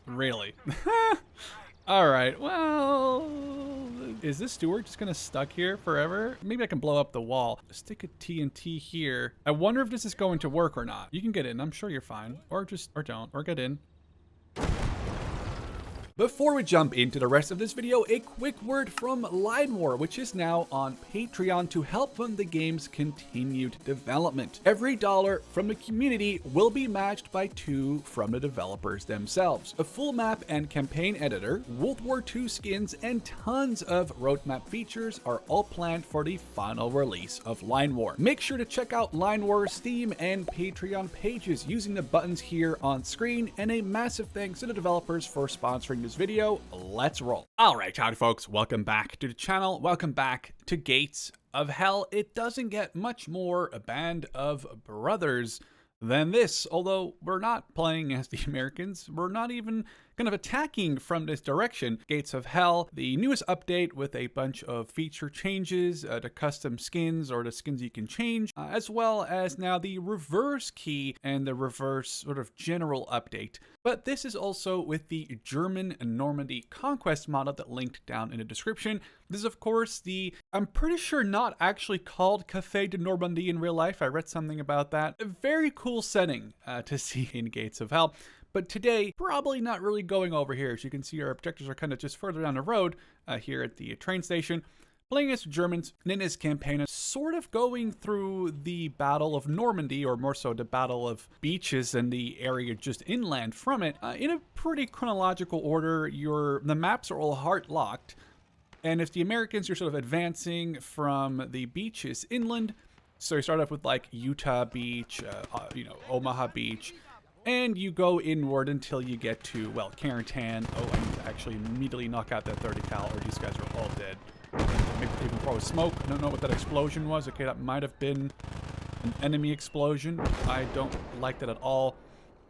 Really? All right, well, is this Stuart just gonna stuck here forever? Maybe I can blow up the wall. Stick a TNT here. I wonder if this is going to work or not. You can get in, I'm sure you're fine. Or don't, or get in. Before we jump into the rest of this video, a quick word from LimeWar, which is now on Patreon to help fund the game's continued development. Every dollar from the community will be matched by $2 from the developers themselves. A full map and campaign editor, World War II skins, and tons of roadmap features are all planned for the final release of LimeWar. Make sure to check out LimeWar's Steam and Patreon pages using the buttons here on screen, and a massive thanks to the developers for sponsoring this video. Let's roll. Alright, howdy folks, welcome back to the channel, welcome back to Gates of Hell. It doesn't get much more a band of brothers than this, although we're not playing as the Americans, we're not even kind of attacking from this direction. Gates of Hell, the newest update with a bunch of feature changes, the custom skins or the skins you can change, as well as now the reverse key and the reverse sort of general update. But this is also with the German Normandy Conquest model that linked down in the description. This is of course the, I'm pretty sure not actually called Café de Normandie in real life. I read something about that. A very cool setting to see in Gates of Hell. But today, probably not really going over here. As you can see, our objectives are kind of just further down the road here at the train station. Playing as Germans, and in this campaign, sort of going through the Battle of Normandy, or more so the Battle of Beaches and the area just inland from it, in a pretty chronological order. The maps are all heart-locked, and if the Americans, you're sort of advancing from the beaches inland, so you start off with like Utah Beach, Omaha Beach, and you go inward until you get to, well, Carentan. Oh, I need to actually immediately knock out that 30 cal, or these guys are all dead. Maybe even throw a smoke. I don't know what that explosion was. Okay, that might have been an enemy explosion. I don't like that at all.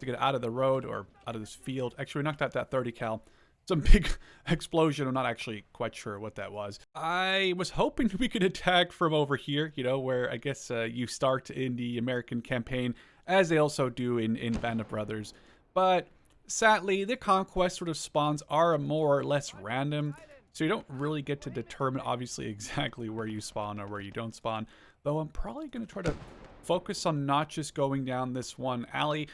To get out of the road or out of this field. Actually, we knocked out that 30 cal. Some big explosion. I'm not actually quite sure what that was. I was hoping we could attack from over here, you know, where I guess you start in the American campaign, as they also do in Band of Brothers. But sadly, the Conquest sort of spawns are more or less random, so you don't really get to determine, obviously, exactly where you spawn or where you don't spawn. Though I'm probably going to try to focus on not just going down this one alley.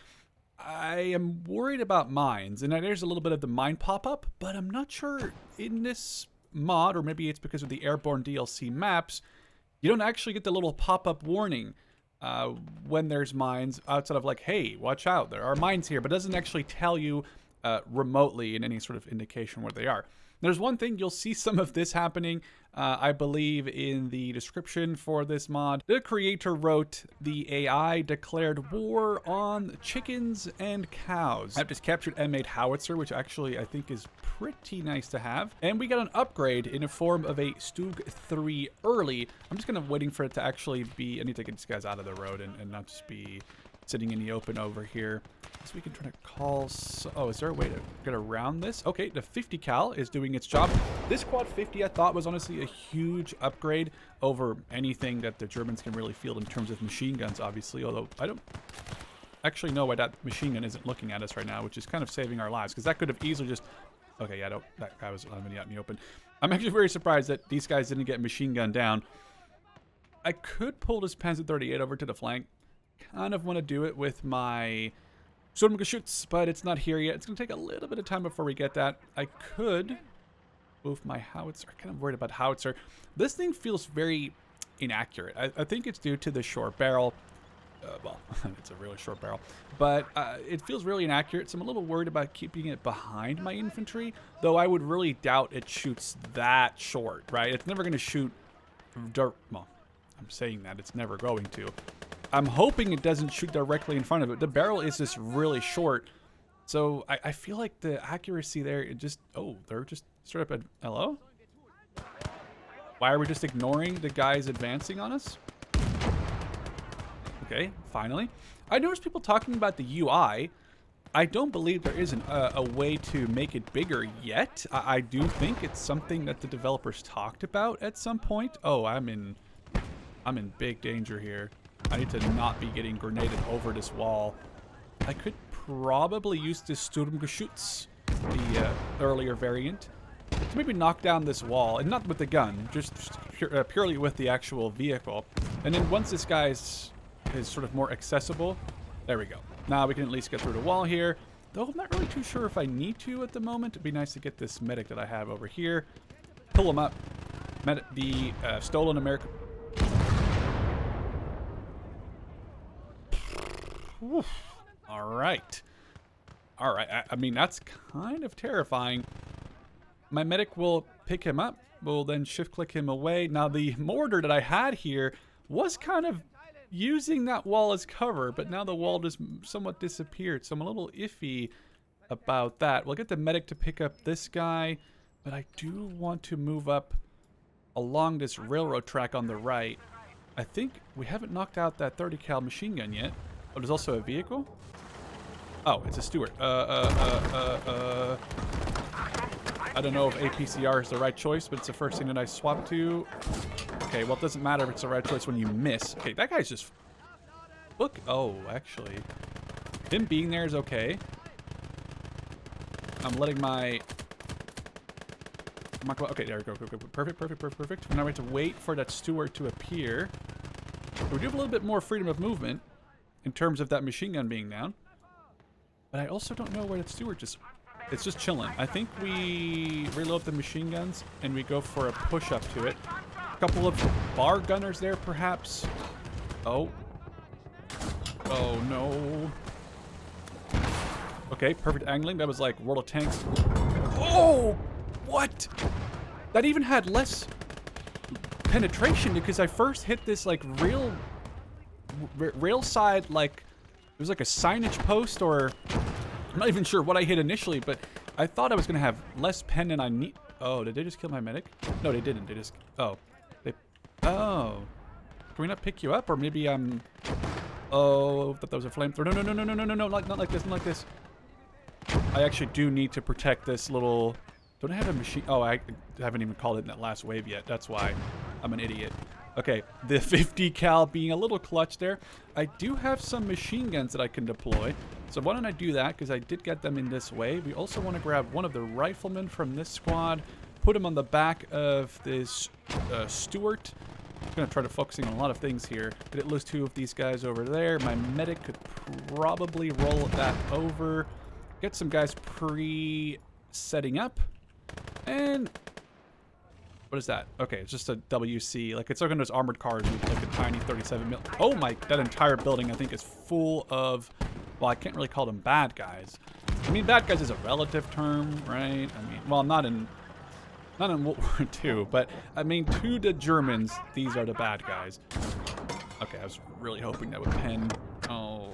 I am worried about mines, and there's a little bit of the mine pop-up, but I'm not sure in this mod, or maybe it's because of the Airborne DLC maps, you don't actually get the little pop-up warning when there's mines, outside of like, hey, watch out, there are mines here, but it doesn't actually tell you remotely in any sort of indication where they are. There's one thing, you'll see some of this happening, I believe, in the description for this mod. The creator wrote, the AI declared war on chickens and cows. I've just captured M8 howitzer, which actually I think is pretty nice to have. And we got an upgrade in the form of a StuG 3 early. I'm just kind of waiting for it to actually be, I need to get these guys out of the road and not just be sitting in the open over here. So we can try to call, oh, is there a way to get around this? Okay, the 50 cal is doing its job. This quad 50 I thought was honestly a huge upgrade over anything that the Germans can really field in terms of machine guns, obviously, although I don't actually know why that machine gun isn't looking at us right now, which is kind of saving our lives, because that could have easily just, okay, yeah, that guy was already out in the open. I'm actually very surprised that these guys didn't get machine gun down. I could pull this Panzer 38 over to the flank. Kind of want to do it with my Sturmgeschütz, but it's not here yet. It's going to take a little bit of time before we get that. I could move my howitzer. I'm kind of worried about howitzer. This thing feels very inaccurate. I think it's due to the short barrel. Well, it's a really short barrel, but it feels really inaccurate, so I'm a little worried about keeping it behind my infantry, though I would really doubt it shoots that short, right? It's never going to shoot dirt. Well, I'm saying that it's never going to. I'm hoping it doesn't shoot directly in front of it. The barrel is just really short, so I feel like the accuracy there, it just, oh, they're just straight up at, hello? Why are we just ignoring the guys advancing on us? Okay, finally. I noticed people talking about the UI. I don't believe there is a way to make it bigger yet. I do think it's something that the developers talked about at some point. Oh, I'm in big danger here. I need to not be getting grenaded over this wall. I could probably use this Sturmgeschütz the earlier variant. So maybe knock down this wall, and not with the gun, just purely with the actual vehicle. And then once this guy is sort of more accessible, there we go. Now we can at least get through the wall here. Though I'm not really too sure if I need to at the moment. It'd be nice to get this medic that I have over here. Pull him up. The stolen American... Alright. Alright, I mean, that's kind of terrifying. My medic will pick him up. We'll then shift-click him away. Now, the mortar that I had here was kind of using that wall as cover, but now the wall just somewhat disappeared, so I'm a little iffy about that. We'll get the medic to pick up this guy, but I do want to move up along this railroad track on the right. I think we haven't knocked out that 30 cal machine gun yet. Oh, there's also a vehicle? Oh, it's a Stuart. I don't know if APCR is the right choice, but it's the first thing that I swap to. Okay, well, it doesn't matter if it's the right choice when you miss. Okay, that guy's just... Look. Oh, actually. Him being there is okay. I'm letting my... Okay, there we go. Perfect. Now we have to wait for that Stuart to appear. We do have a little bit more freedom of movement in terms of that machine gun being down. But I also don't know where that Stuart just... It's just chilling. I think we reload the machine guns and we go for a push up to it. A couple of bar gunners there, perhaps. Oh. Oh, no. Okay, perfect angling. That was like World of Tanks. Oh! What? That even had less penetration because I first hit this like rail side, like it was like a signage post, or I'm not even sure what I hit initially, but I thought I was gonna have less pen than I need. Oh, did they just kill my medic? No, they didn't. They just... Oh. Oh. Can we not pick you up? Or maybe I'm... Oh, I thought that was a flamethrower. No. Not like this. Not like this. I actually do need to protect this little... Don't I have a machine? Oh, I haven't even called it in that last wave yet. That's why I'm an idiot. Okay, the 50 cal being a little clutch there. I do have some machine guns that I can deploy. So why don't I do that, because I did get them in this wave. We also want to grab one of the riflemen from this squad, put him on the back of this Stuart. I'm going to try to focusing on a lot of things here. Did it lose two of these guys over there? My medic could probably roll that over. Get some guys pre-setting up. And... What is that? Okay, it's just a WC. Like, it's like one of those armored cars with like a tiny 37 mil. Oh my, that entire building I think is full of, well, I can't really call them bad guys. I mean, bad guys is a relative term, right? I mean, well, not in World War II, but I mean, to the Germans, these are the bad guys. Okay, I was really hoping that would pen. Oh.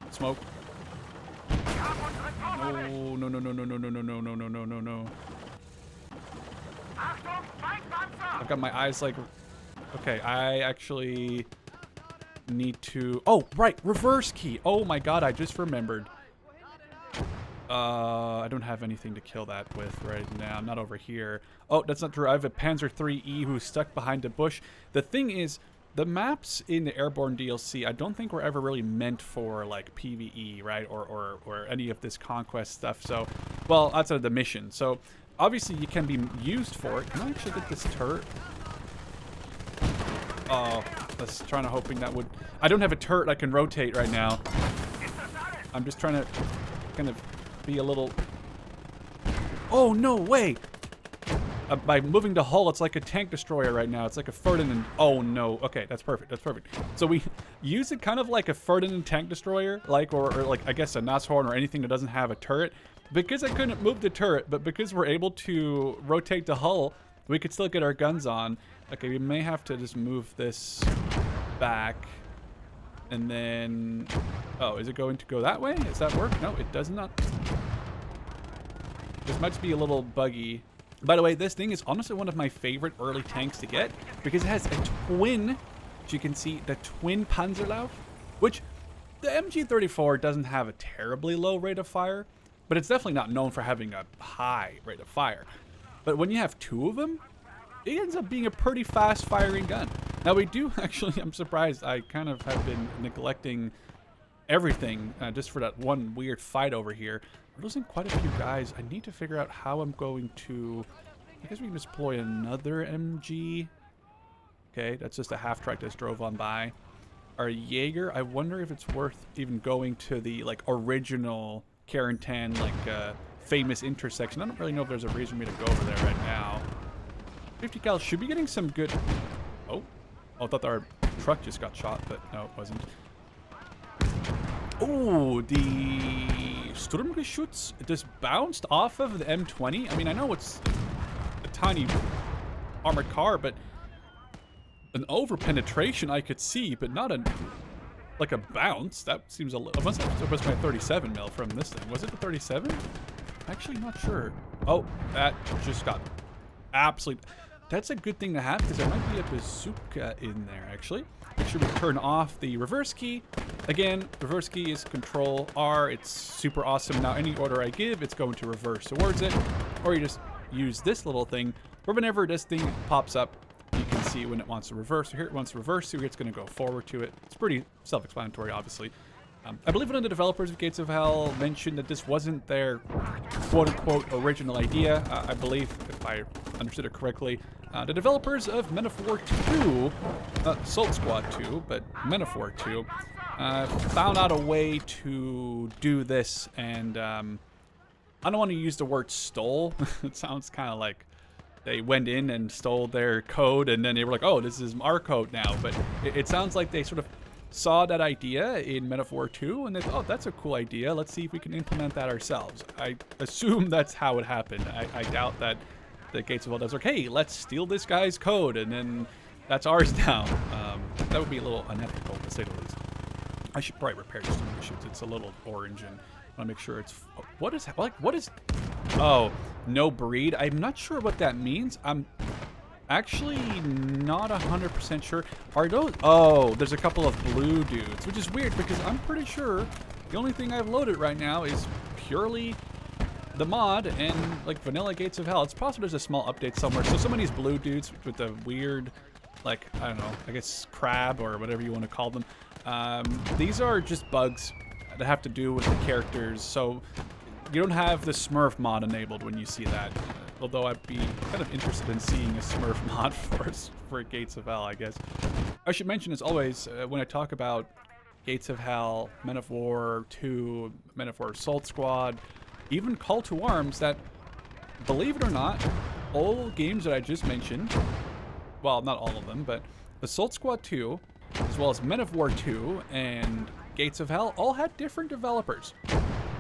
Smoke. No. I've got my eyes like... Okay, I actually need to... Oh, right, reverse key. Oh my god, I just remembered. I don't have anything to kill that with right now. I'm not over here. Oh, that's not true. I have a Panzer 3E who's stuck behind a bush. The thing is, the maps in the Airborne DLC, I don't think were ever really meant for, like, PvE, right? Or any of this Conquest stuff. So, well, outside of the mission. So... Obviously, you can be used for it. Can I actually get this turret? Oh, let's trying to hoping that would... I don't have a turret I can rotate right now. I'm just trying to kind of be a little... Oh, no way! By moving the hull, it's like a tank destroyer right now. It's like a Ferdinand... Oh, no. Okay, that's perfect. That's perfect. So we use it kind of like a Ferdinand tank destroyer, like, or like, I guess, a Nashorn or anything that doesn't have a turret. Because I couldn't move the turret, but because we're able to rotate the hull, we could still get our guns on. Okay, we may have to just move this back. And then... Oh, is it going to go that way? Does that work? No, it does not. This might be a little buggy. By the way, this thing is honestly one of my favorite early tanks to get, because it has a twin, as you can see, the twin Panzerlauf, which the MG34 doesn't have a terribly low rate of fire. But it's definitely not known for having a high rate of fire. But when you have two of them, it ends up being a pretty fast firing gun. Now we do actually, I'm surprised, I kind of have been neglecting everything just for that one weird fight over here. We're losing quite a few guys. I need to figure out how I'm going to... I guess we can deploy another MG. Okay, that's just a half-track that just drove on by. Our Jaeger, I wonder if it's worth even going to the, like, original Carentan, like, famous intersection. I don't really know if there's a reason for me to go over there right now. 50 cal should be getting some good... Oh, I thought our truck just got shot, but no, it wasn't. Oh, the Sturmgeschütz just bounced off of the M20. I mean, I know it's a tiny armored car, but an over-penetration I could see, but not a... like a bounce. That seems a little... It was my 37 mil from this thing. Was it the 37? Actually, not sure. Oh, that just got absolutely... That's a good thing to have, because there might be a bazooka in there, actually. Make sure we turn off the reverse key. Again, reverse key is Control R. It's super awesome. Now, any order I give, it's going to reverse towards it. Or you just use this little thing, where whenever this thing pops up, you can see when it wants to reverse. So here it wants to reverse, so it's going to go forward to it. It's pretty self-explanatory, obviously. I believe one of the developers of Gates of Hell mentioned that this wasn't their quote-unquote original idea. I believe, if I understood it correctly, the developers of Men of War 2, not Assault Squad 2, but Men of War 2, found out a way to do this, and I don't want to use the word stole. It sounds kind of like they went in and stole their code, and then they were like, oh, this is our code now. But it sounds like they sort of saw that idea in Men of War 2, and they thought, oh, that's a cool idea. Let's see if we can implement that ourselves. I assume that's how it happened. I doubt that the Gates of Hell does like, hey, let's steal this guy's code, and then that's ours now. That would be a little unethical, to say the least. I should probably repair this issues. It's a little orange, and I want to make sure it's... What is... Like, what is... Oh, no breed. I'm not sure what that means. I'm actually not 100% sure. Are those... Oh, there's a couple of blue dudes, which is weird because I'm pretty sure the only thing I've loaded right now is purely the mod and like vanilla Gates of Hell. It's possible there's a small update somewhere. So some of these blue dudes with the weird, like, I don't know, I guess crab or whatever you want to call them. These are just bugs that have to do with the characters. So you don't have the Smurf mod enabled when you see that. Although I'd be kind of interested in seeing a Smurf mod for Gates of Hell, I guess. I should mention, as always, when I talk about Gates of Hell, Men of War 2, Men of War Assault Squad, even Call to Arms, that, believe it or not, all games that I just mentioned, well, not all of them, but Assault Squad 2, as well as Men of War 2 and Gates of Hell, all had different developers.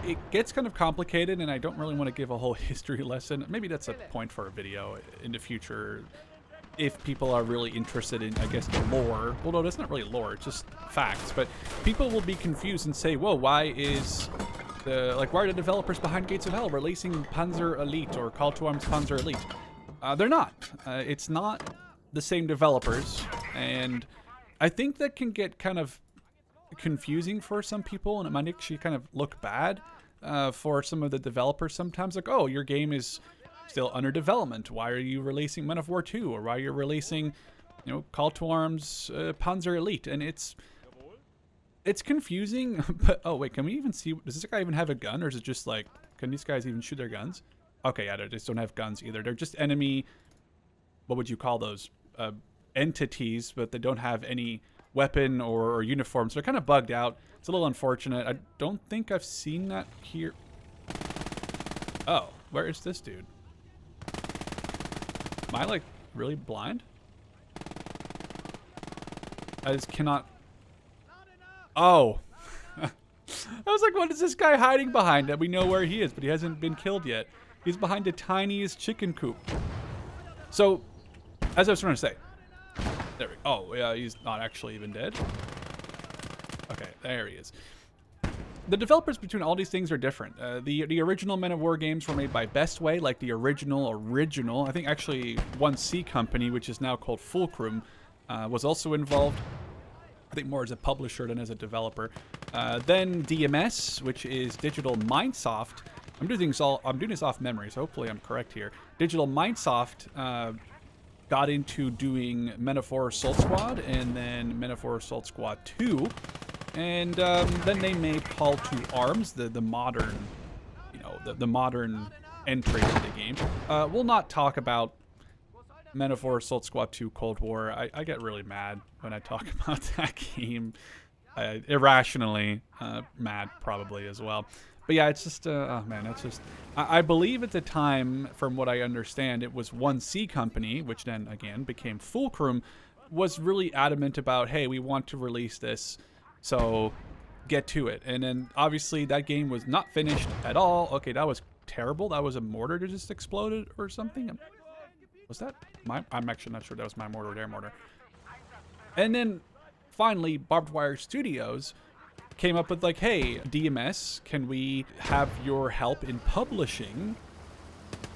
It gets kind of complicated, and I don't really want to give a whole history lesson. Maybe that's a point for a video in the future, if people are really interested in, I guess, the lore. Although that's not really lore, it's just facts. But people will be confused and say, whoa, why are the developers behind Gates of Hell releasing Panzer Elite or Call to Arms Panzer Elite? They're not. It's not the same developers, and I think that can get kind of confusing for some people, and it might actually kind of look bad for some of the developers sometimes. Like, oh, your game is still under development. Why are you releasing Men of War 2? Or why are you releasing, you know, Call to Arms Panzer Elite? And it's confusing. But oh wait, can we even see? Does this guy even have a gun, or is it just like, can these guys even shoot their guns? Okay, yeah, they just don't have guns either. They're just enemy. What would you call those? Entities, but they don't have any weapon or uniform, so they're kind of bugged out. It's a little unfortunate. I don't think I've seen that here. Oh, where is this dude? Am I like really blind? I just cannot. Oh. I was like, what is this guy hiding behind? That we know where he is, but he hasn't been killed yet. He's behind the tiniest chicken coop. So, as I was trying to say, there we go. Oh, yeah, he's not actually even dead. Okay, there he is. The developers between all these things are different. The original Men of War games were made by Bestway, like the original. I think actually 1C Company, which is now called Fulcrum, was also involved. I think more as a publisher than as a developer. Then DMS, which is Digital Mindsoft. I'm doing this off memory, so hopefully I'm correct here. Digital Mindsoft got into doing Men of War Assault Squad, and then Men of War Assault Squad 2, and then they made Call to Arms, the modern, you know, the modern entry to the game. We'll not talk about Men of War Assault Squad 2 Cold War. I get really mad when I talk about that game. Irrationally mad, probably, as well. But yeah, it's just, oh man, it's just, I believe at the time, from what I understand, it was 1C Company, which then, again, became Fulcrum, was really adamant about, hey, we want to release this, so get to it. And then, obviously, that game was not finished at all. Okay, that was terrible. That was a mortar that just exploded or something. Was that my, I'm actually not sure that was my mortar or their mortar. And then, finally, Barbed Wire Studios came up with like, hey, DMS, can we have your help in publishing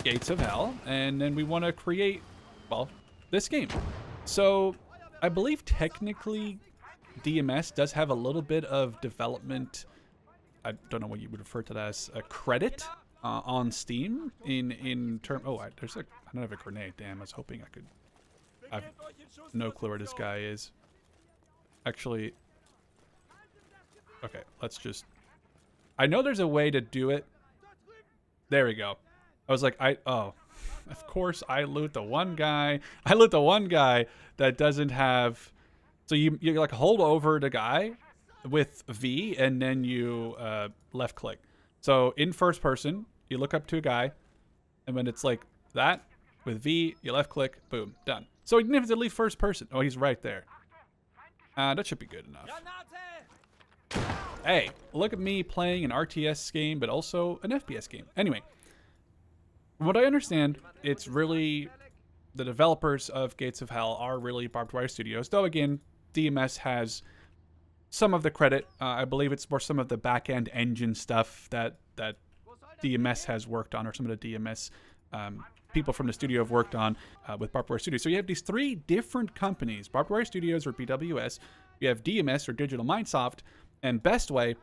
Gates of Hell? And then we want to create, well, this game. So I believe technically DMS does have a little bit of development, I don't know what you would refer to that as, a credit on Steam in term. Oh, there's a, I don't have a grenade. Damn, I was hoping I could. I have no clue where this guy is. Actually, okay, let's just, I know there's a way to do it. There we go. I was like, oh, of course I loot the one guy. I loot the one guy that doesn't have, so you like hold over the guy with V and then you left click. So in first person, you look up to a guy, and when it's like that, with V, you left click, boom, done. So even if it's at least first person, oh, he's right there. That should be good enough. Hey, look at me playing an RTS game, but also an FPS game. Anyway, from what I understand, it's really the developers of Gates of Hell are really Barbed Wire Studios. Though again, DMS has some of the credit. I believe it's more some of the back-end engine stuff that DMS has worked on, or some of the DMS people from the studio have worked on with Barbed Wire Studios. So you have these three different companies: Barbed Wire Studios, or BWS. You have DMS, or Digital Mindsoft, and Bestway,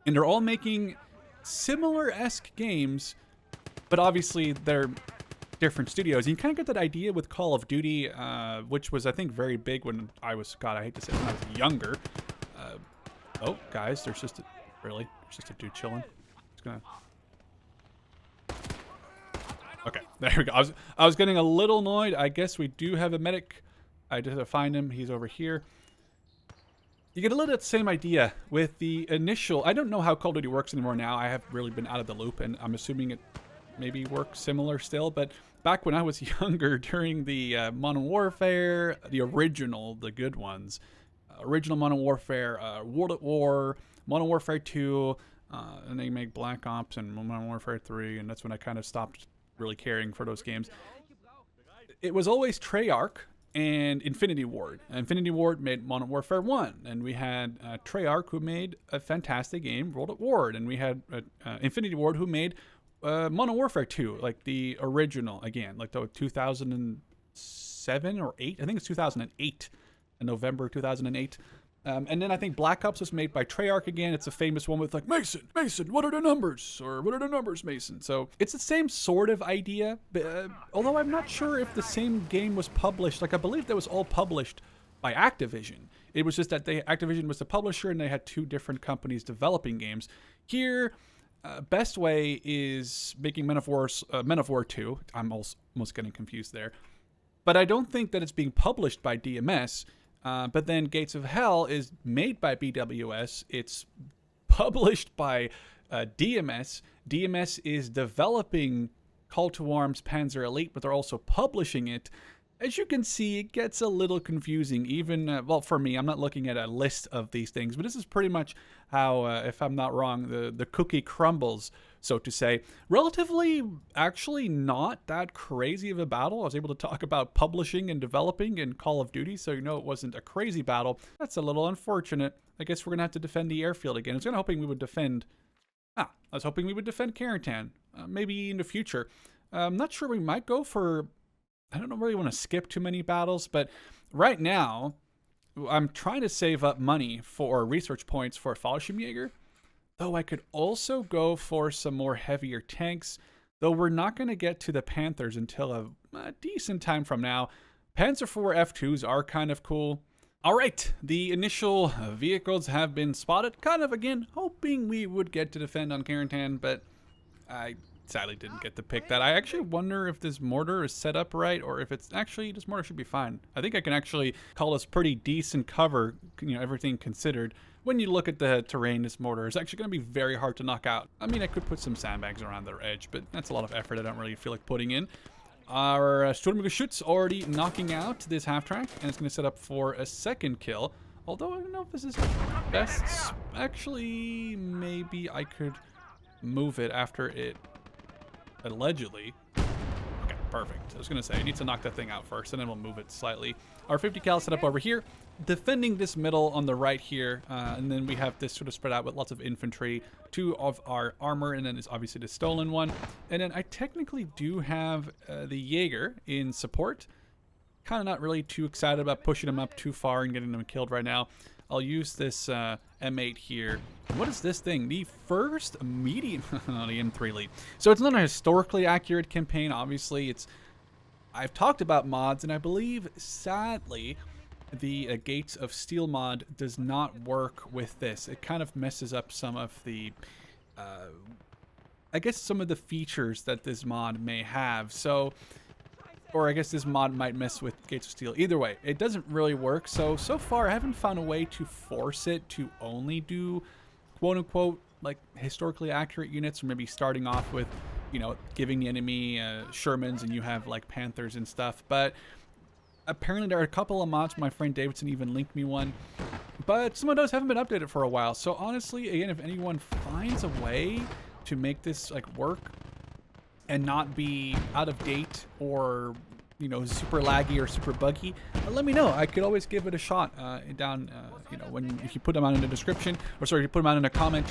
and they're all making similar-esque games, but obviously they're different studios. You can kind of get that idea with Call of Duty, which was, I think, very big when I was, God, I hate to say it, when I was younger. Oh, guys, there's just a, really? There's just a dude chilling. Just gonna... Okay, there we go. I was getting a little annoyed. I guess we do have a medic. I just have to find him. He's over here. You get a little bit the same idea with the initial. I don't know how Call of Duty works anymore now. I have really been out of the loop, and I'm assuming it maybe works similar still. But back when I was younger, during the Modern Warfare, the original, the good ones, original Modern Warfare, World at War, Modern Warfare 2, and they make Black Ops and Modern Warfare 3, and that's when I kind of stopped really caring for those games. It was always Treyarch and Infinity Ward. Infinity Ward made Modern Warfare 1, and we had Treyarch, who made a fantastic game, World at War, and we had Infinity Ward, who made Modern Warfare 2, like the original, again, like the 2007 or 8, I think it's 2008, in November 2008. And then I think Black Ops was made by Treyarch again. It's a famous one with like, Mason, what are the numbers? Or what are the numbers, Mason? So it's the same sort of idea, but, although I'm not sure if the same game was published. Like, I believe that was all published by Activision. It was just that Activision was the publisher and they had two different companies developing games. Here, Bestway is making Men of War 2. I'm almost getting confused there. But I don't think that it's being published by DMS. But then Gates of Hell is made by BWS. It's published by DMS. DMS is developing Call to Arms Panzer Elite, but they're also publishing it. As you can see, it gets a little confusing. Even, well, for me, I'm not looking at a list of these things, but this is pretty much how, if I'm not wrong, the cookie crumbles, so to say. Relatively, actually not that crazy of a battle. I was able to talk about publishing and developing in Call of Duty, so you know it wasn't a crazy battle. That's a little unfortunate. I guess we're going to have to defend the airfield again. I was kind of hoping we would defend... I was hoping we would defend Carentan, maybe in the future. I'm not sure, we might go for... I don't really want to skip too many battles, but right now, I'm trying to save up money for research points for Fallschirmjäger. Though I could also go for some more heavier tanks, though we're not going to get to the Panthers until a decent time from now. Panzer IV F2s are kind of cool. All right, the initial vehicles have been spotted. Kind of, again, hoping we would get to defend on Carentan, but I sadly didn't get to pick that. I actually wonder if this mortar is set up right, or if it's actually, this mortar should be fine. I think I can actually call this pretty decent cover, you know, everything considered. When you look at the terrain, this mortar is actually going to be very hard to knock out. I mean, I could put some sandbags around their edge, but that's a lot of effort I don't really feel like putting in. Our Stuart already knocking out this half-track, and it's going to set up for a second kill. Although I don't know if this is best. Actually, maybe I could move it after it allegedly. Okay, perfect. I was going to say, I need to knock that thing out first, and then we'll move it slightly. Our 50 cal set up over here, defending this middle on the right here, and then we have this sort of spread out with lots of infantry, 2 of our armor, and then it's obviously the stolen one. And then I technically do have the Jaeger in support. Kind of not really too excited about pushing him up too far and getting him killed right now. I'll use this M8 here. What is this thing? The first medium the M3 lead. So it's not a historically accurate campaign. Obviously, I've talked about mods, and I believe, sadly, the Gates of Steel mod does not work with this. It kind of messes up some of the, I guess, some of the features that this mod may have. So, or I guess this mod might mess with Gates of Steel. Either way, it doesn't really work. So far, I haven't found a way to force it to only do, quote unquote, like historically accurate units, or maybe starting off with, you know, giving the enemy Shermans and you have like Panthers and stuff. But apparently there are a couple of mods. My friend Davidson even linked me one, but some of those haven't been updated for a while. So honestly, again, if anyone finds a way to make this like work and not be out of date or, you know, super laggy or super buggy, let me know. I could always give it a shot down, you know, if you put them out in the description, or sorry, you put them out in a comment.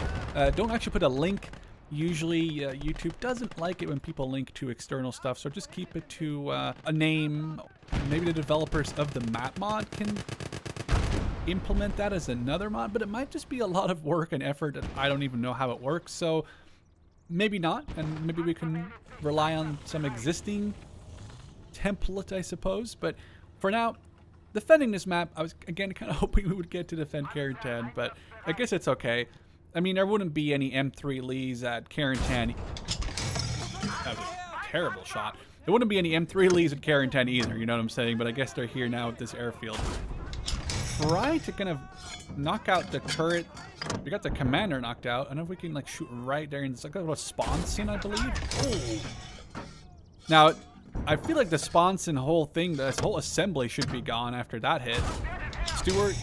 Don't actually put a link. Usually YouTube doesn't like it when people link to external stuff, so just keep it to a name. Maybe the developers of the map mod can implement that as another mod, but it might just be a lot of work and effort, and I don't even know how it works. So maybe not, and maybe we can rely on some existing template, I suppose. But for now, defending this map, I was again kind of hoping we would get to defend Carrington, but I guess it's okay. I mean, there wouldn't be any M3 Lees at Carrington. That was a terrible shot. There wouldn't be any M3 Lees at Carrington either, you know what I'm saying? But I guess they're here now at this airfield. Try to kind of knock out the turret. We got the commander knocked out. I don't know if we can like shoot right there. It's like a little Sponson, I believe. Ooh. Now, I feel like the Sponson whole thing, this whole assembly should be gone after that hit. Stuart,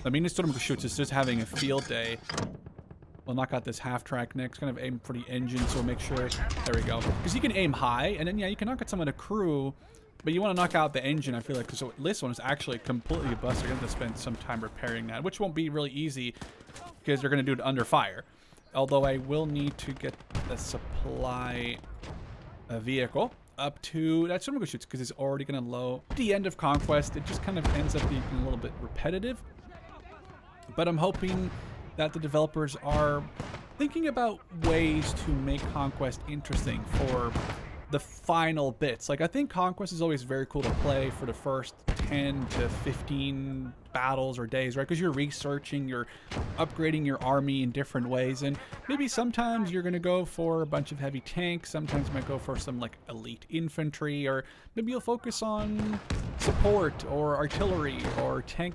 I mean, Stuart is just having a field day. We'll knock out this half-track next. Kind of aim for the engine, so we'll make sure. There we go. Because you can aim high, and then, yeah, you can knock out some of the crew, but you want to knock out the engine, I feel like. So this one is actually completely busted. You're going to spend some time repairing that, which won't be really easy because they're going to do it under fire. Although I will need to get the supply vehicle up to that Sherman shoots, because it's already going to low. At the end of Conquest, it just kind of ends up being a little bit repetitive. But I'm hoping that the developers are thinking about ways to make Conquest interesting for the final bits. Like, I think Conquest is always very cool to play for the first 10 to 15 battles or days, right? Because you're researching, you're upgrading your army in different ways, and maybe sometimes you're going to go for a bunch of heavy tanks, sometimes you might go for some like elite infantry, or maybe you'll focus on support or artillery or tank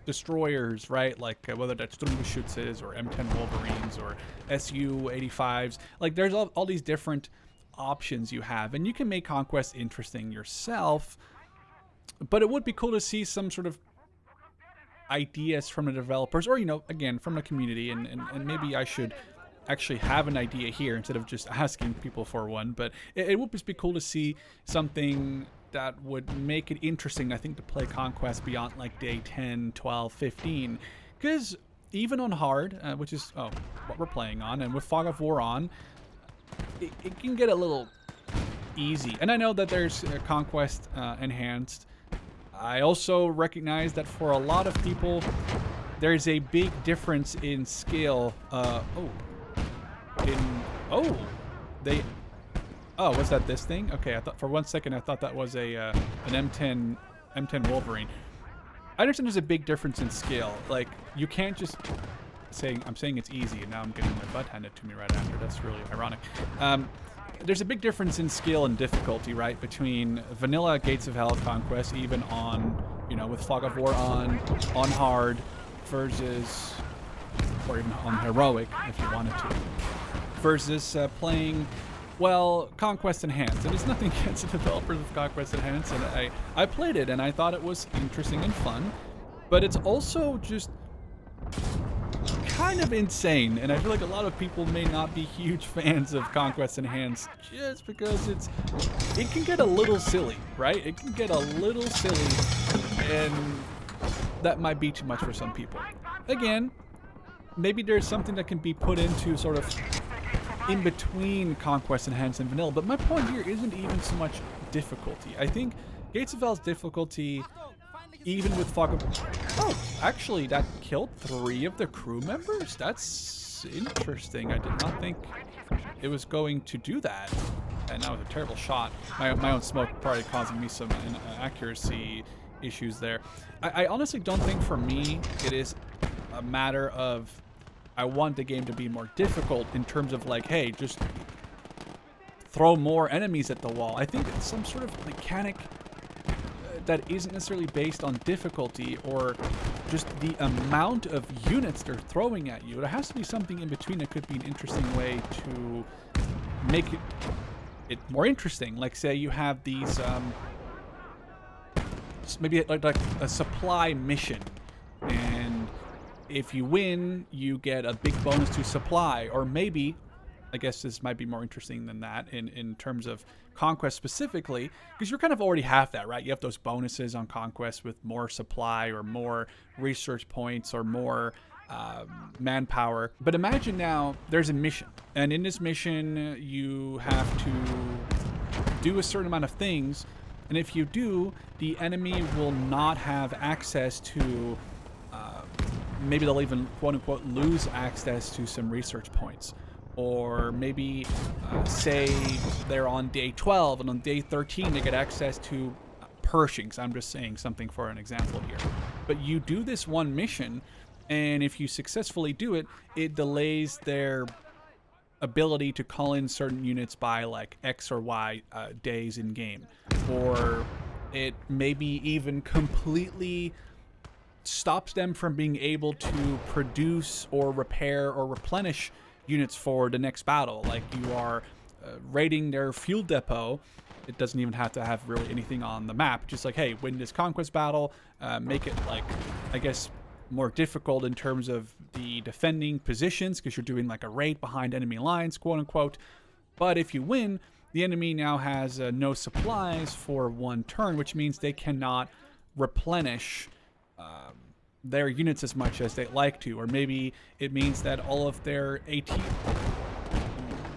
destroyers, right? Like whether that's Sturmgeschützes or M10 Wolverines or Su-85s. Like there's all these different options you have, and you can make Conquest interesting yourself, but it would be cool to see some sort of ideas from the developers, or, you know, again, from the community, and maybe I should actually have an idea here instead of just asking people for one. But it would just be cool to see something that would make it interesting, I think, to play Conquest beyond like day 10, 12, 15. Because even on hard, which is what we're playing on, and with Fog of War on, it can get a little easy. And I know that there's Conquest Enhanced. I also recognize that for a lot of people, there's a big difference in skill. Was that this thing? Okay, I thought for one second I thought that was a an M10 Wolverine. I understand there's a big difference in skill. Like, you can't just I'm saying it's easy, and now I'm getting my butt handed to me right after. That's really ironic. There's a big difference in skill and difficulty, right, between vanilla Gates of Hell Conquest, even on, you know, with Fog of War on hard, versus, or even on heroic if you wanted to, versus playing, well, Conquest Enhanced. And it's nothing against the developers of Conquest Enhanced, and I played it and I thought it was interesting and fun, but it's also just kind of insane, and I feel like a lot of people may not be huge fans of Conquest Enhanced just because it can get a little silly, right? It can get a little silly, and that might be too much for some people. Again, maybe there's something that can be put into sort of in between Conquest Enhanced and vanilla, but my point here isn't even so much difficulty. I think Gates of Hell's difficulty, even with Fog of... Oh, actually, that killed 3 of the crew members? That's interesting. I did not think it was going to do that. And that was a terrible shot. My own smoke probably causing me some accuracy issues there. I honestly don't think for me it is a matter of I want the game to be more difficult in terms of like, hey, just throw more enemies at the wall. I think it's some sort of mechanic that isn't necessarily based on difficulty or just the amount of units they're throwing at you. There has to be something in between that could be an interesting way to make it more interesting. Like, say you have these, maybe like a supply mission, and if you win, you get a big bonus to supply, or maybe, I guess this might be more interesting than that in terms of Conquest specifically, because you kind of already have that, right? You have those bonuses on Conquest with more supply or more research points or more manpower. But imagine now there's a mission, and in this mission you have to do a certain amount of things, and if you do, the enemy will not have access to, maybe they'll even quote-unquote lose access to some research points. Or maybe, say they're on day 12, and on day 13 they get access to Pershings. I'm just saying something for an example here. But you do this one mission, and if you successfully do it, it delays their ability to call in certain units by like X or Y days in game. Or it maybe even completely stops them from being able to produce or repair or replenish units for the next battle. Like, you are raiding their fuel depot. It doesn't even have to have really anything on the map. Just like, hey, win this conquest battle, make it, like, I guess, more difficult in terms of the defending positions, because you're doing like a raid behind enemy lines, quote unquote. But if you win, the enemy now has no supplies for 1 turn, which means they cannot replenish their units as much as they'd like to. Or maybe it means that all of their AT...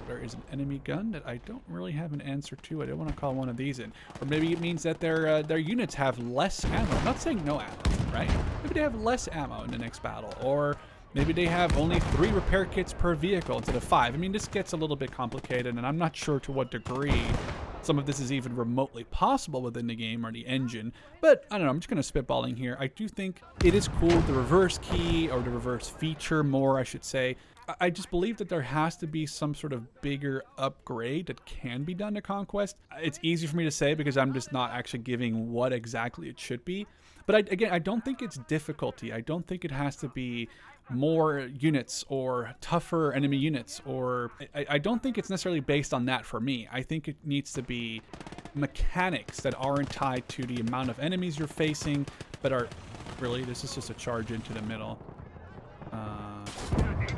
There is an enemy gun that I don't really have an answer to. I don't want to call one of these in. Or maybe it means that their units have less ammo. I'm not saying no ammo, right? Maybe they have less ammo in the next battle. Or maybe they have only 3 repair kits per vehicle instead of 5. I mean, this gets a little bit complicated, and I'm not sure to what degree some of this is even remotely possible within the game or the engine. But I don't know, I'm just kind of spitballing here. I do think it is cool, the reverse key, or the reverse feature more, I should say. I just believe that there has to be some sort of bigger upgrade that can be done to Conquest. It's easy for me to say because I'm just not actually giving what exactly it should be. But again, I don't think it's difficulty. I don't think it has to be more units or tougher enemy units, or I don't think it's necessarily based on that for me. I think it needs to be mechanics that aren't tied to the amount of enemies you're facing, but are really, this is just a charge into the middle.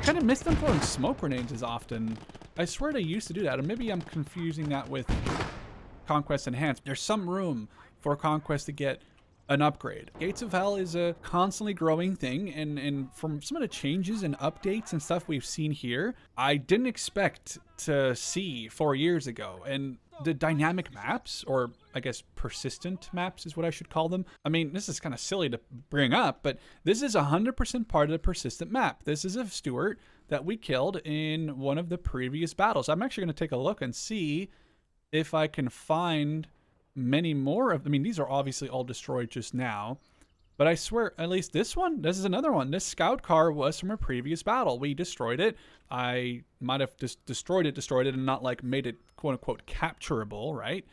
Kind of miss them throwing smoke grenades as often. I swear they used to do that, or maybe I'm confusing that with Conquest Enhanced. There's some room for Conquest to get an upgrade. Gates of Hell is a constantly growing thing, and from some of the changes and updates and stuff we've seen here, I didn't expect to see 4 years ago. And the dynamic maps, or I guess persistent maps is what I should call them. I mean, this is kind of silly to bring up, but this is 100% part of the persistent map. This is a Stuart that we killed in one of the previous battles. I'm actually going to take a look and see if I can find many more of, I mean, these are obviously all destroyed just now. But I swear, at least this is another one. This scout car was from a previous battle. We destroyed it. I might have just destroyed it and not like made it quote unquote capturable, right?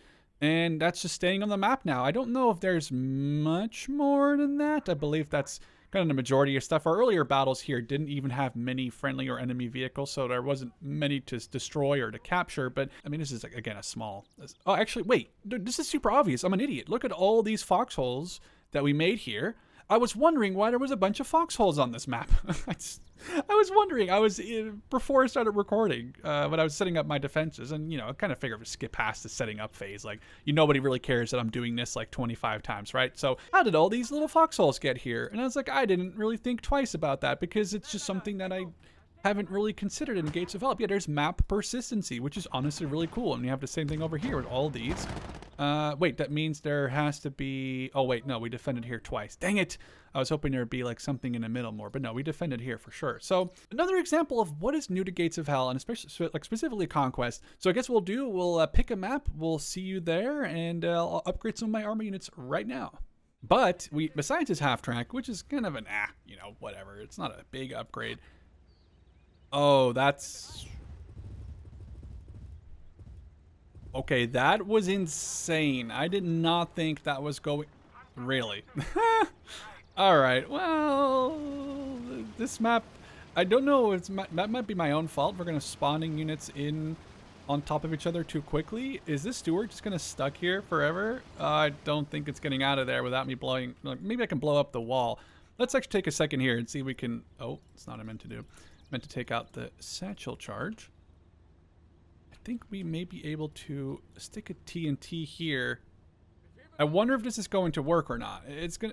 And that's just staying on the map now. I don't know if there's much more than that. I believe that's kind of the majority of stuff. Our earlier battles here didn't even have many friendly or enemy vehicles, so there wasn't many to destroy or to capture. But I mean, this is like, again, a small. Oh, actually, wait, this is super obvious. I'm an idiot. Look at all these foxholes that we made here. I was wondering why there was a bunch of foxholes on this map. I was wondering. Before I started recording, when I was setting up my defenses, and I kind of figured to skip past the setting up phase. Like, nobody really cares that I'm doing this like 25 times, right? So how did all these little foxholes get here? And I was like, I didn't really think twice about that because it's just something that I haven't really considered in Gates of Help. Yeah, there's map persistency, which is honestly really cool. And you have the same thing over here with all these. Wait, that means there has to be... Oh, wait, no, we defended here twice. Dang it! I was hoping there'd be like something in the middle more, but no, we defended here for sure. So another example of what is new to Gates of Hell, and especially like specifically Conquest. So I guess we'll pick a map. We'll see you there, and I'll upgrade some of my army units right now. But besides this half track, which is kind of an whatever. It's not a big upgrade. Oh, that's... Okay, that was insane. I did not think that was going... Really? Alright, well... This map... I don't know, that might be my own fault. We're going to spawning units in on top of each other too quickly. Is this Stuart just going to stuck here forever? I don't think it's getting out of there without me blowing... Maybe I can blow up the wall. Let's actually take a second here and see if we can... Oh, it's not what I meant to do. I meant to take out the satchel charge. I think we may be able to stick a TNT here. I wonder if this is going to work or not. It's gonna...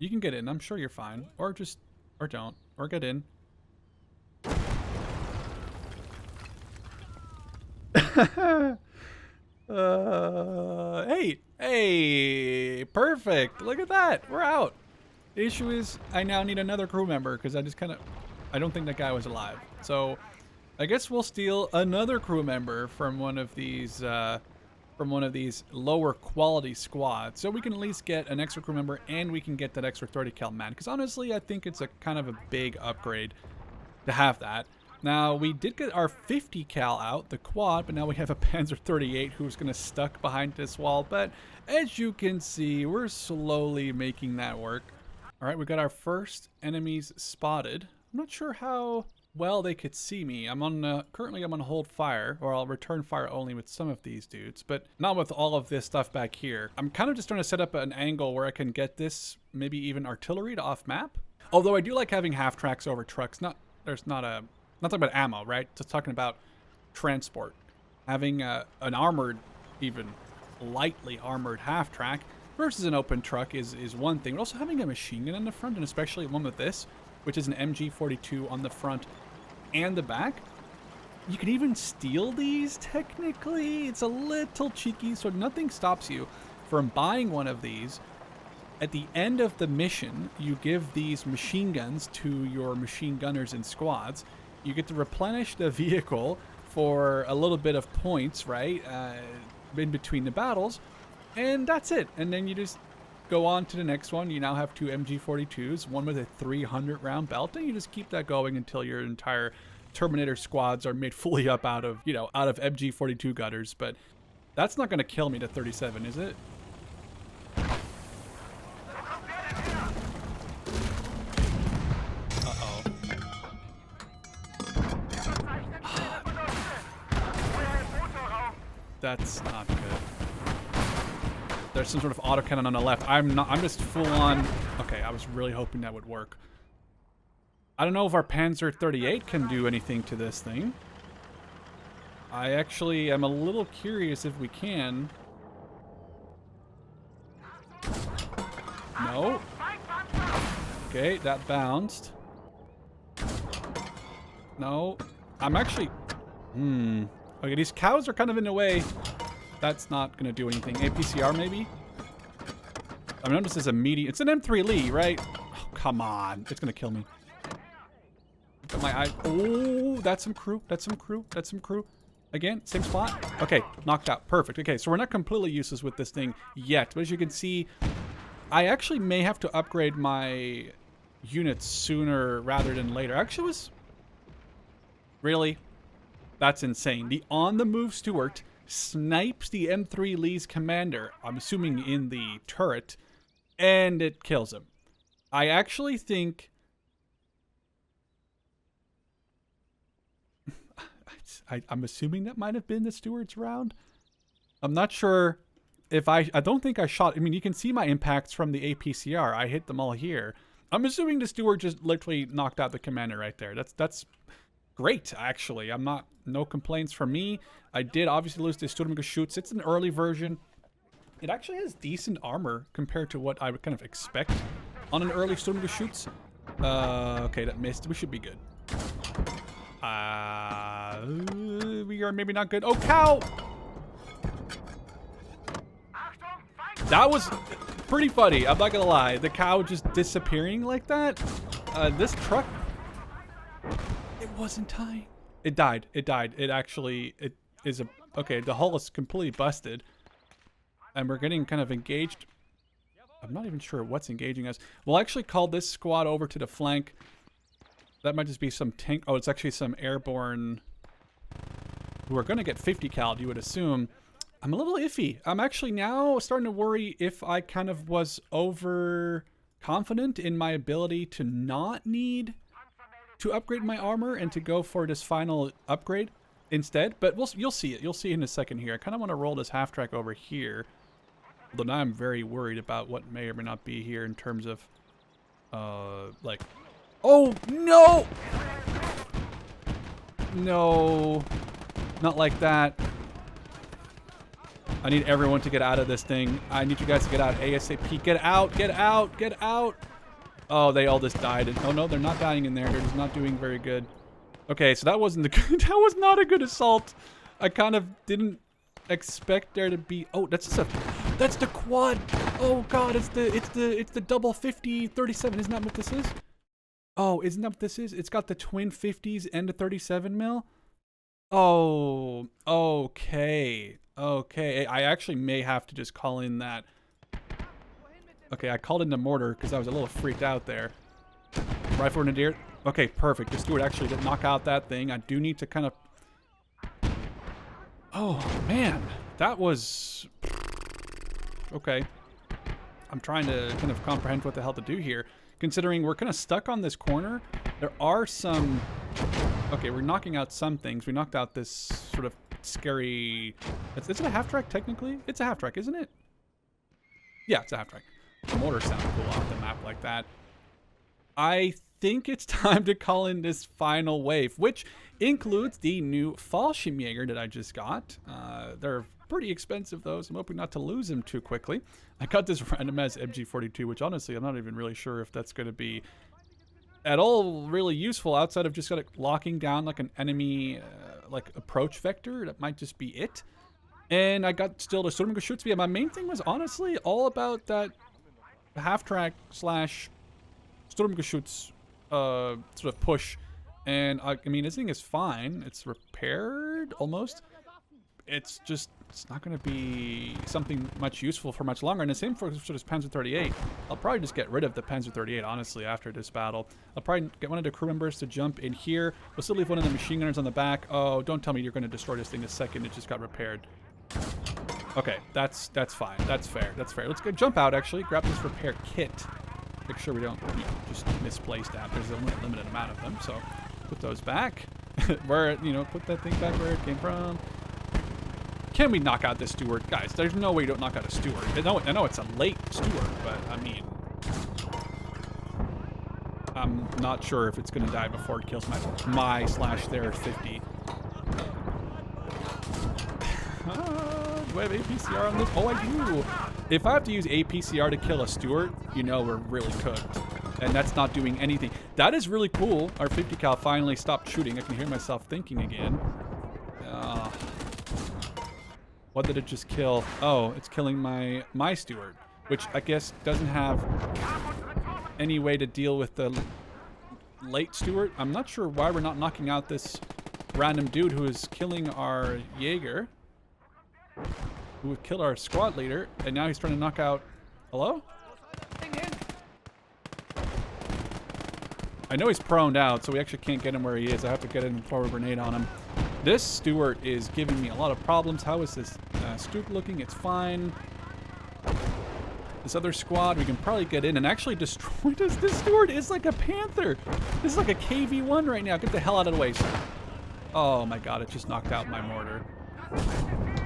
You can get in. I'm sure you're fine. Or just... Or don't. Or get in. Hey! Hey! Perfect! Look at that! We're out! The issue is, I now need another crew member, because I just kind of... I don't think that guy was alive. So... I guess we'll steal another crew member from one of these lower quality squads, so we can at least get an extra crew member and we can get that extra 30 cal man. Because honestly, I think it's a kind of a big upgrade to have that. Now we did get our 50 cal out, the quad, but now we have a Panzer 38 who's gonna stuck behind this wall. But as you can see, we're slowly making that work. All right, we got our first enemies spotted. I'm not sure how well they could see me. Currently I'm on hold fire, or I'll return fire only with some of these dudes, but not with all of this stuff back here. I'm kind of just trying to set up an angle where I can get this, maybe even artillery to off map. Although I do like having half tracks over trucks. Not talking about ammo, right? Just talking about transport. Having an armored, even lightly armored half track versus an open truck is one thing. But also having a machine gun in the front, and especially one with this, which is an MG42 on the front and the back. You can even steal these, technically. It's a little cheeky, so nothing stops you from buying one of these. At the end of the mission, you give these machine guns to your machine gunners in squads. You get to replenish the vehicle for a little bit of points, right, in between the battles, and that's it. And then you just go on to the next one. You now have two MG42s, one with a 300 round belt, and you just keep that going until your entire Terminator squads are made fully up out of MG42 gunners. But that's not going to kill me to 37, is it? Uh-oh. That's not good. There's some sort of autocannon on the left. I'm just full on... Okay, I was really hoping that would work. I don't know if our Panzer 38 can do anything to this thing. I actually am a little curious if we can. No. Okay, that bounced. No. I'm actually... Okay, these cows are kind of in the way. That's not going to do anything. APCR, maybe? I mean, this is a medium... It's an M3 Lee, right? Oh, come on. It's going to kill me. Got my eye... Oh, that's some crew. That's some crew. That's some crew. Again, same spot. Okay, knocked out. Perfect. Okay, so we're not completely useless with this thing yet. But as you can see, I actually may have to upgrade my units sooner rather than later. Actually, was really, that's insane. The on-the-move Stuart snipes the M3 Lee's commander. I'm assuming in the turret, and it kills him. I actually think. I'm assuming that might have been the Stuart's round. I'm not sure if I don't think I shot. I mean, you can see my impacts from the APCR. I hit them all here. I'm assuming the Stuart just literally knocked out the commander right there. That's great, actually. No complaints from me. I did obviously lose the Sturmgeschütz. It's an early version. It actually has decent armor compared to what I would kind of expect on an early Sturmgeschütz. Okay, that missed. We should be good. We are maybe not good. Oh, cow! That was pretty funny. I'm not gonna lie. The cow just disappearing like that. This truck, it wasn't dying. It died. It died. It actually, it is a, okay, the hull is completely busted. And we're getting kind of engaged. I'm not even sure what's engaging us. We'll actually call this squad over to the flank. That might just be some tank. Oh, it's actually some airborne who are going to get 50 cal, you would assume. I'm a little iffy. I'm actually now starting to worry if I kind of was overconfident in my ability to not need to upgrade my armor and to go for this final upgrade instead. But you'll see it. You'll see it in a second here. I kind of want to roll this half track over here. Although now I'm very worried about what may or may not be here in terms of, like... Oh, no! No. Not like that. I need everyone to get out of this thing. I need you guys to get out ASAP. Get out, get out, get out. Oh, they all just died. Oh, no, they're not dying in there. They're just not doing very good. Okay, so that wasn't the good... That was not a good assault. I kind of didn't expect there to be... Oh, that's just a... That's the quad. Oh, God, it's the double 50 37. Isn't that what this is? Oh, isn't that what this is? It's got the twin 50s and a 37 mil. Oh, okay. Okay, I actually may have to just call in that. Okay, I called in the mortar because I was a little freaked out there. Rifle Grenadier. Okay, perfect. The Stuart actually did knock out that thing. I do need to kind of... Oh, man. That was... Okay. I'm trying to kind of comprehend what the hell to do here. Considering we're kind of stuck on this corner, there are some... Okay, we're knocking out some things. We knocked out this sort of scary... Is it a half-track, technically? It's a half-track, isn't it? Yeah, it's a half-track. The mortar sounds cool off the map like that. I think it's time to call in this final wave, which includes the new Fallschirmjäger that I just got. They're pretty expensive, though, so I'm hoping not to lose them too quickly. I got this random as MG42, which honestly, I'm not even really sure if that's going to be at all really useful outside of just kind of locking down like an enemy like approach vector. That might just be it. And I got still the Sturmgeschütz. Yeah, my main thing was honestly all about that half-track slash Sturmgeschütz sort of push. And I mean, this thing is fine. It's repaired almost. It's just, it's not going to be something much useful for much longer. And the same for this Panzer 38. I'll probably just get rid of the Panzer 38, honestly, after this battle. I'll probably get one of the crew members to jump in here. We'll still leave one of the machine gunners on the back. Oh, don't tell me you're going to destroy this thing the second it just got repaired. Okay, that's fine. That's fair. That's fair. Let's go jump out, actually. Grab this repair kit. Make sure we don't just misplace that. There's a limited amount of them, so put those back. Where, put that thing back where it came from. Can we knock out this Stuart? Guys, there's no way you don't knock out a Stuart. I know it's a late Stuart, but I mean... I'm not sure if it's going to die before it kills my slash their 50. Do I have APCR on this? Oh, I do. If I have to use APCR to kill a Stuart, we're really cooked. And that's not doing anything. That is really cool. Our 50 cal finally stopped shooting. I can hear myself thinking again. What did it just kill? Oh, it's killing my Stuart, which I guess doesn't have any way to deal with the late Stuart. I'm not sure why we're not knocking out this random dude who is killing our Jaeger, who would kill our squad leader, and now he's trying to knock out... Hello? I know he's proned out, so we actually can't get him where he is. I have to get in forward grenade on him. This Stuart is giving me a lot of problems. How is this StuG looking? It's fine. This other squad, we can probably get in and actually destroy this. This Stuart is like a Panther. This is like a KV-1 right now. Get the hell out of the way, sir. Oh my god, it just knocked out my mortar.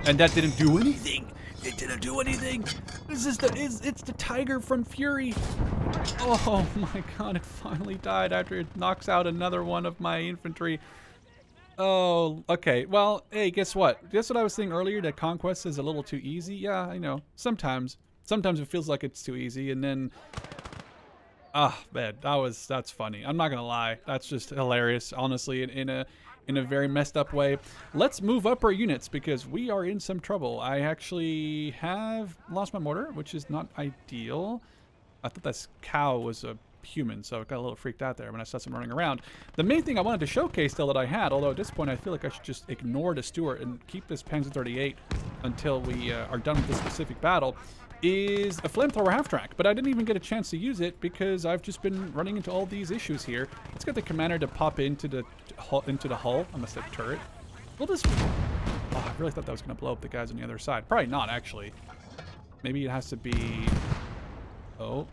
And that didn't do anything. It didn't do anything. This is it's the Tiger from Fury. Oh my god, it finally died after it knocks out another one of my infantry. Oh, okay. Well, hey, guess what? Guess what I was saying earlier, that Conquest is a little too easy? Yeah, I know. Sometimes it feels like it's too easy, and then... Ah, man, that's funny. I'm not gonna lie. That's just hilarious, honestly, in a very messed up way. Let's move up our units, because we are in some trouble. I actually have lost my mortar, which is not ideal. I thought this cow was a human, so I got a little freaked out there when I saw some running around. The main thing I wanted to showcase still that I had, although at this point I feel like I should just ignore the Stuart and keep this Panzer 38 until we are done with this specific battle, is a flamethrower half-track. But I didn't even get a chance to use it because I've just been running into all these issues here. Let's get the commander to pop into the hull. I must have turret. We'll just... Oh, I really thought that was going to blow up the guys on the other side. Probably not, actually. Maybe it has to be... Oh.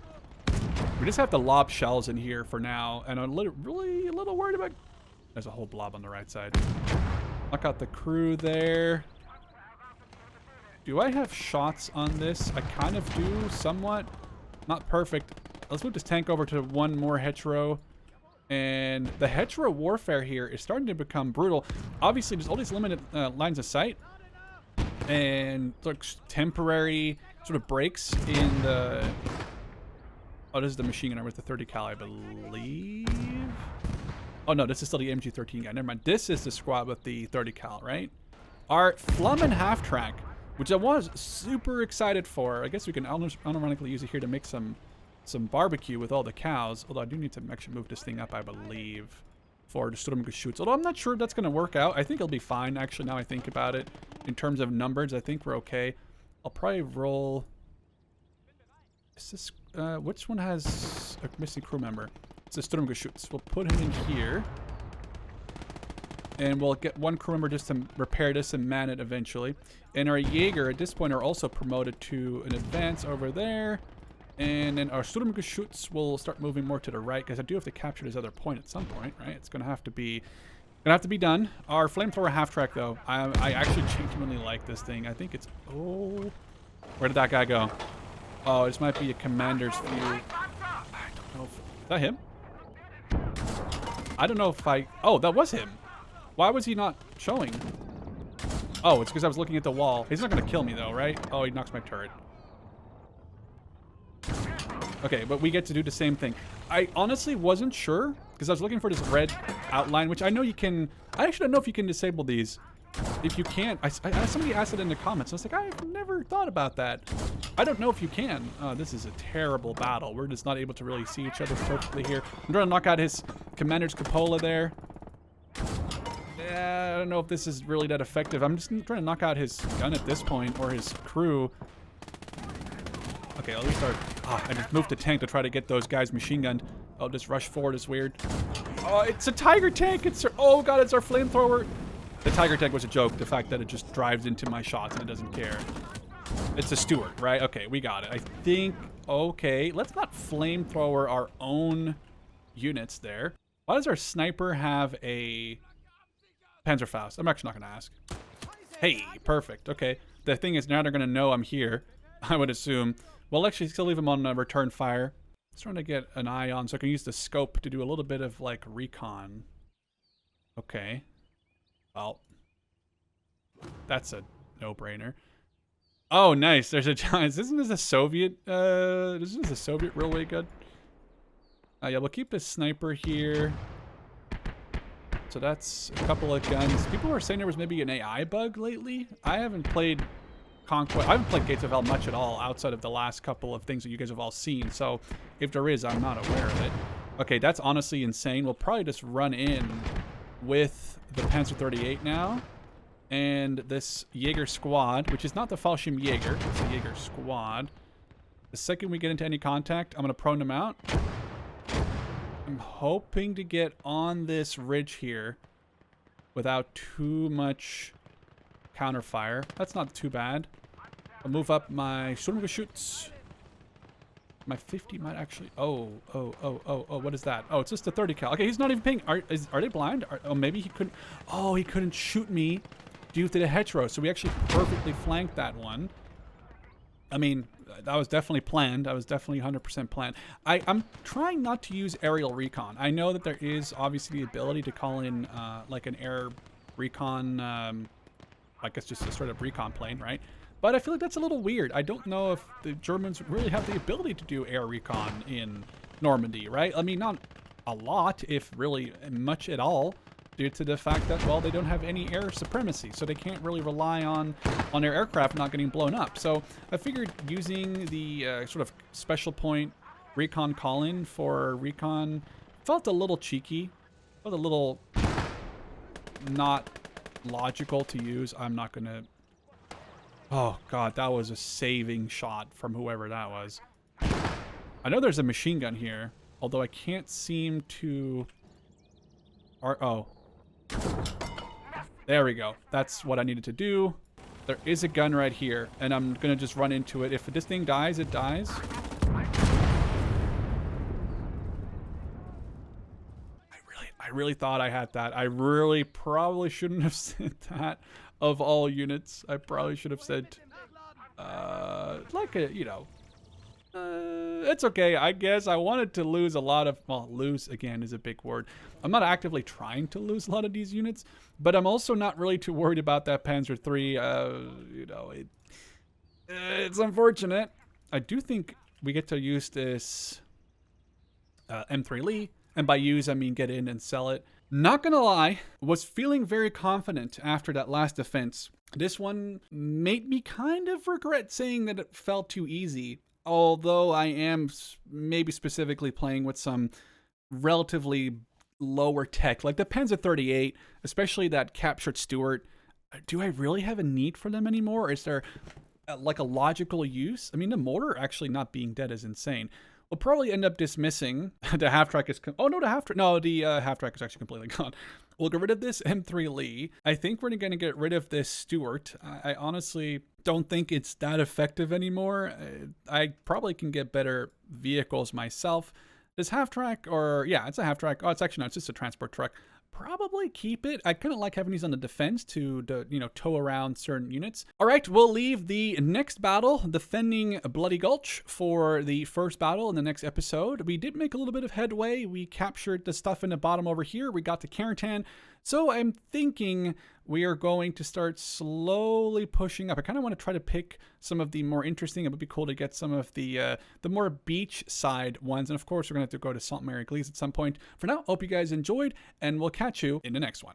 We just have to lob shells in here for now, and I'm really a little worried about... There's a whole blob on the right side. Knock out the crew there. Do I have shots on this? I kind of do, somewhat. Not perfect. Let's move this tank over to one more hetero. And the hetero warfare here is starting to become brutal. Obviously, there's all these limited lines of sight. And like temporary sort of breaks in the... Oh, this is the machine gunner with the 30 cal, I believe. Oh no, this is still the MG13 guy. Never mind. This is the squad with the 30 cal, right? Our Flummin half-track, which I was super excited for. I guess we can unironically use it here to make some barbecue with all the cows. Although I do need to actually move this thing up, I believe, for the StuG. Although I'm not sure that's going to work out. I think it'll be fine, actually, now I think about it. In terms of numbers, I think we're okay. I'll probably roll... Is this... which one has a missing crew member? It's a StuG. We'll put him in here. And we'll get one crew member just to repair this and man it eventually. And our Jaeger at this point are also promoted to an advance over there. And then our StuG will start moving more to the right, because I do have to capture this other point at some point, right? It's gonna have to be done. Our flamethrower half-track though, I actually genuinely like this thing. I think it's... Oh, where did that guy go? Oh, this might be a commander's view. I don't know if... Is that him? I don't know if I... Oh, that was him. Why was he not showing? Oh, it's because I was looking at the wall. He's not going to kill me, though, right? Oh, he knocks my turret. Okay, but we get to do the same thing. I honestly wasn't sure, because I was looking for this red outline, which I know you can... I actually don't know if you can disable these. If you can't... somebody asked it in the comments. I was like, I've never thought about that. I don't know if you can. This is a terrible battle. We're just not able to really see each other perfectly here. I'm trying to knock out his commander's cupola there. Yeah, I don't know if this is really that effective. I'm just trying to knock out his gun at this point, or his crew. Okay, at least I just moved the tank to try to get those guys machine gunned. Oh, this rush forward is weird. Oh, it's a Tiger tank! Oh god, it's our flamethrower! The Tiger tank was a joke, the fact that it just drives into my shots and it doesn't care. It's a Stuart, right? Okay, we got it. I think... Okay, let's not flamethrower our own units there. Why does our sniper have a... Panzerfaust? I'm actually not going to ask. Hey, perfect. Okay. The thing is, now they're going to know I'm here, I would assume. Well, actually, still leave them on return fire. Just trying to get an eye on so I can use the scope to do a little bit of, like, recon. Okay. Well, that's a no-brainer. Oh, nice. There's a giant. Isn't this a Soviet? Isn't this a Soviet railway gun? Yeah, we'll keep this sniper here. So that's a couple of guns. People were saying there was maybe an AI bug lately. I haven't played Conquest. I haven't played Gates of Hell much at all outside of the last couple of things that you guys have all seen. So if there is, I'm not aware of it. Okay, that's honestly insane. We'll probably just run in with the Panzer 38 now. And this Jaeger squad, which is not the Fallschirm Jaeger, it's the Jaeger squad. The second we get into any contact, I'm going to prone them out. I'm hoping to get on this ridge here without too much counterfire. That's not too bad. I'll move up my shoots. My 50 might actually... Oh, what is that? Oh, it's just a 30 cal. Okay, he's not even paying. Are they blind? Oh, maybe he couldn't... Oh, he couldn't shoot me due to the hedgerow. So we actually perfectly flanked that one. I mean, that was definitely planned. That was definitely 100% planned. I'm trying not to use aerial recon. I know that there is obviously the ability to call in like an air recon, I guess just a sort of recon plane, right? But I feel like that's a little weird. I don't know if the Germans really have the ability to do air recon in Normandy, right? I mean, not a lot, if really much at all, due to the fact that, well, they don't have any air supremacy, so they can't really rely on their aircraft not getting blown up. So I figured using the sort of special point recon call-in for recon felt a little cheeky, felt a little not logical to use. I'm not gonna... Oh god, that was a saving shot from whoever that was. I know there's a machine gun here, although I can't seem to... Oh. There we go. That's what I needed to do. There is a gun right here, and I'm gonna just run into it. If this thing dies, it dies. I really thought I had that. I really probably shouldn't have said that. Of all units, I probably should have said, like a, you know, it's okay. I guess I wanted to lose a lot of, well, lose again is a big word. I'm not actively trying to lose a lot of these units, but I'm also not really too worried about that Panzer III. You know, it's unfortunate. I do think we get to use this M3 Lee, and by use, I mean get in and sell it. Not gonna lie, was feeling very confident after that last defense. This one made me kind of regret saying that it felt too easy, although I am maybe specifically playing with some relatively lower tech, like the Panzer 38, especially that captured Stuart. Do I really have a need for them anymore? Is there like a logical use? I mean, the mortar actually not being dead is insane. We'll probably end up dismissing the half-track is... Oh, no, the half-track is actually completely gone. We'll get rid of this M3 Lee. I think we're going to get rid of this Stuart. I honestly don't think it's that effective anymore. I probably can get better vehicles myself. This half-track, or... Yeah, it's a half-track. Oh, it's actually not. It's just a transport truck. Probably keep it. I kind of like having these on the defense to you know, tow around certain units. All right, we'll leave the next battle, defending Bloody Gulch, for the first battle in the next episode. We did make a little bit of headway. We captured the stuff in the bottom over here. We got to Carentan. So I'm thinking we are going to start slowly pushing up. I kind of want to try to pick some of the more interesting. It would be cool to get some of the more beach side ones. And of course, we're going to have to go to Sainte Mary Église at some point. For now, hope you guys enjoyed, and we'll catch you in the next one.